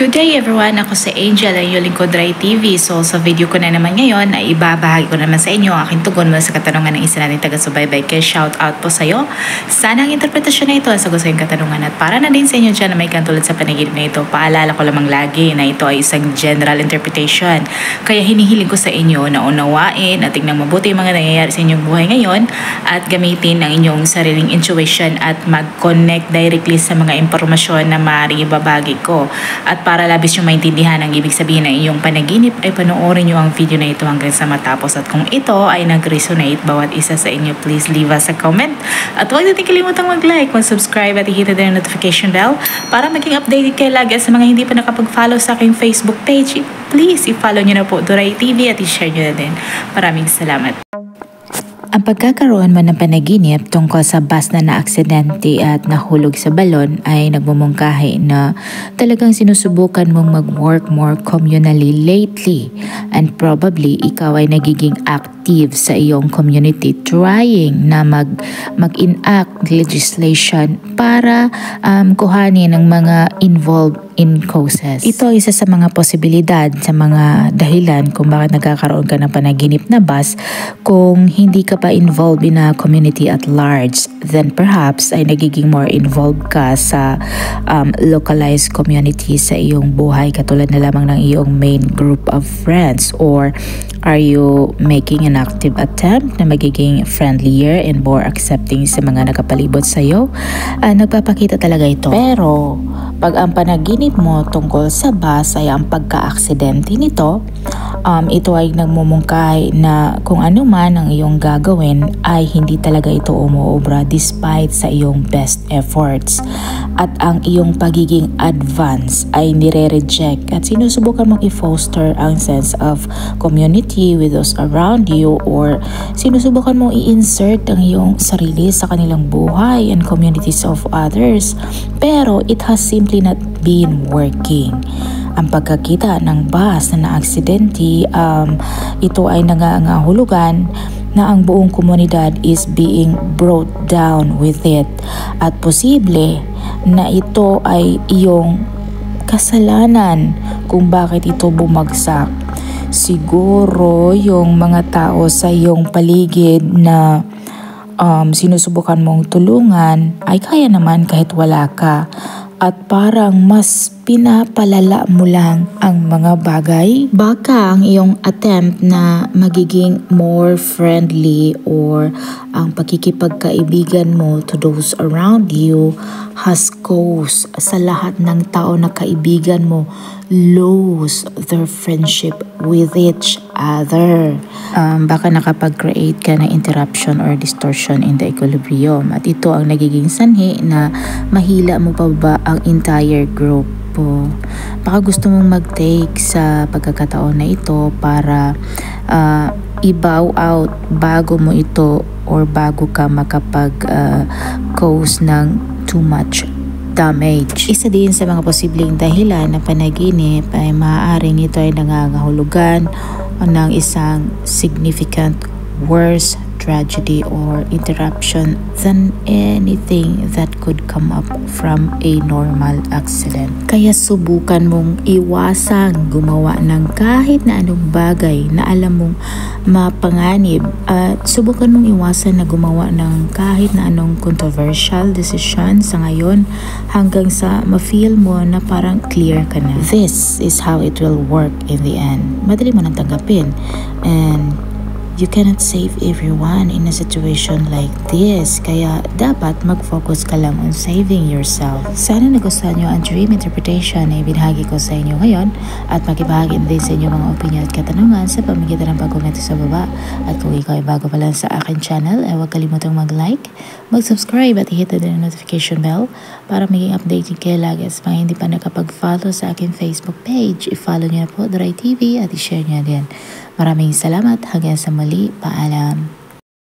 Good day everyone! Ako si Angel ay yung lingkod Rai TV. So sa video ko na naman ngayon ay ibabahagi ko naman sa inyo ang aking tugon mula sa katanungan ng isa nating taga-subaybay. Kaya shout out po sa iyo. Sana ang interpretasyon na ito sa gusto yung katanungan at para na din sa inyo dyan na may katulad sa panaginip na ito. Paalala ko lamang lagi na ito ay isang general interpretation. Kaya hinihiling ko sa inyo na unawain at tingnan mabuti yung mga nangyayari sa inyong buhay ngayon at gamitin ang inyong sariling intuition at mag-connect directly sa mga impormasyon na maaaring ibabagi ko. At para labis yung maintindihan ang ibig sabihin ng iyong panaginip ay panoorin nyo ang video na ito hanggang sa matapos. At kung ito ay nag-resonate bawat isa sa inyo, please leave us a comment. At huwag natin kalimutang mag-like, mag-subscribe at i-hit the notification bell para maging updated kayo lagi. Sa mga hindi pa nakapag-follow sa aking Facebook page, please i-follow nyo na po Rai TV at i-share nyo na din. Maraming salamat. Ang pagkakaroon mo ng panaginip tungkol sa bus na naaksidente at nahulog sa balon ay nagmumungkahi na talagang sinusubukan mong mag-work more communally lately and probably ikaw ay nagiging active sa iyong community trying na mag-enact legislation para kuhanin ng mga involved in causes. Ito ay isa sa mga posibilidad sa mga dahilan kung bakit nagkakaroon ka ng panaginip na bus. Kung hindi ka pa involved in a community at large, then perhaps ay nagiging more involved ka sa localized community sa iyong buhay katulad na lamang ng iyong main group of friends, or are you making an active attempt na magiging friendlier and more accepting sa mga nakapalibot sa iyo? Nagpapakita talaga ito. Pero pag ang panaginip mo tungkol sa bus ay ang pagka-aksidente nito, ito ay nagmumungkahi na kung ano man ang iyong gagawin ay hindi talaga ito umuobra despite sa iyong best efforts. At ang iyong pagiging advance ay nire-reject at sinusubukan mong i-foster ang sense of community with those around you, or sinusubukan mong i-insert ang iyong sarili sa kanilang buhay and communities of others. Pero it has simply not been working. Ang pagkakita ng bus na naaksidente, ito ay nangangahulugan na ang buong komunidad is being brought down with it. At posible na ito ay iyong kasalanan kung bakit ito bumagsak. Siguro yung mga tao sa iyong paligid na sinusubukan mong tulungan ay kaya naman kahit wala ka. At parang mas pinapalala mo lang ang mga bagay. Baka ang iyong attempt na magiging more friendly or ang pakikipagkaibigan mo to those around you has caused sa lahat ng tao na kaibigan mo lose their friendship with each other. Baka nakapag-create ka ng interruption or distortion in the equilibrium at ito ang nagiging sanhi na mahila mo pa ba ang entire group. Baka gusto mong mag-take sa pagkakataon na ito para i-bow out bago mo ito or bago ka makapag-cause ng too much damage. Isa din sa mga posibleng dahilan na panaginip ay maaaring ito ay nangangahulugan ng isang significant worse tragedy or interruption than anything that could come up from a normal accident. Kaya subukan mong iwasang gumawa ng kahit na anong bagay na alam mong mapanganib at subukan mong iwasan na gumawa ng kahit na anong controversial decision sa ngayon hanggang sa ma-feel mo na parang clear ka na. This is how it will work in the end. Madali mo nang tanggapin, and you cannot save everyone in a situation like this. Kaya dapat mag-focus ka lang on saving yourself. Sana nagustuhan nyo ang dream interpretation na ibinahagi ko sa inyo ngayon at makibahagi din sa inyo mga opinion at katanungan sa pamamagitan ng pag-komento sa baba. At kung ikaw ay bago pa lang sa akin channel, ay huwag kalimutang mag-like, mag-subscribe at i-hit na din ang notification bell para maging updated kayo lagi. Sa mga hindi pa nakapag-follow sa akin Facebook page, i-follow nyo na po Rai TV at i-share nyo din. Maraming salamat. Hanggang sa muli. Paalam.